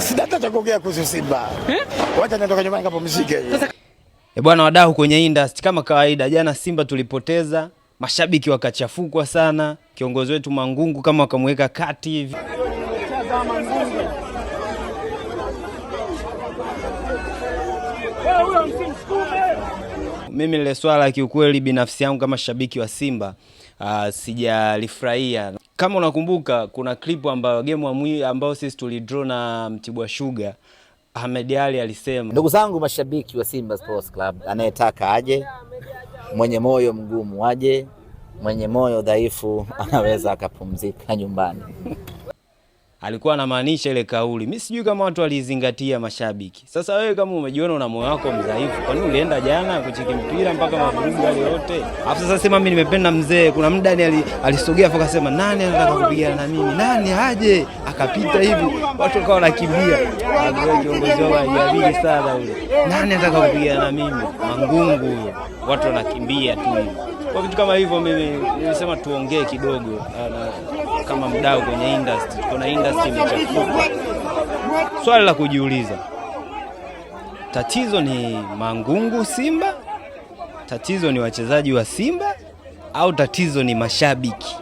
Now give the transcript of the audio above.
Sina hata cha kuongea kuhusu Simba. Wacha nitoka nyumbani kapumzike. Bwana wadau kwenye industry kama kawaida, jana Simba tulipoteza, mashabiki wakachafukwa sana, kiongozi wetu Mangungu kama wakamweka kati hivi. Mimi ile swala kiukweli binafsi yangu kama shabiki wa Simba sijalifurahia. Kama unakumbuka kuna clip ambayo game ambao sisi tulidraw na Mtibwa Sugar, Ahmed Ali alisema, ndugu zangu mashabiki wa Simba Sports Club, anayetaka aje, mwenye moyo mgumu aje, mwenye moyo dhaifu anaweza akapumzika nyumbani. Alikuwa anamaanisha ile kauli. Mimi sijui kama watu walizingatia mashabiki. Sasa wewe kama umejiona una moyo wako mdhaifu, kwa nini ulienda jana kucheki mpira mpaka mavurugu yale yote? Alafu sasa sema mimi nimependa mzee, kuna muda ni alisogea afa akasema nani anataka kupigana na mimi? Nani aje? Akapita hivi, watu wakawa wanakimbia. Kiongozi wao hajabidi sana ule. Nani anataka kupigana na mimi? Mangungu huyo. Watu wanakimbia tu hivi. Kwa vitu kama hivyo mimi nilisema tuongee kidogo kama mdau kwenye industry. Kuna industry imechafuka. Swali la kujiuliza, tatizo ni Mangungu Simba? Tatizo ni wachezaji wa Simba? Au tatizo ni mashabiki?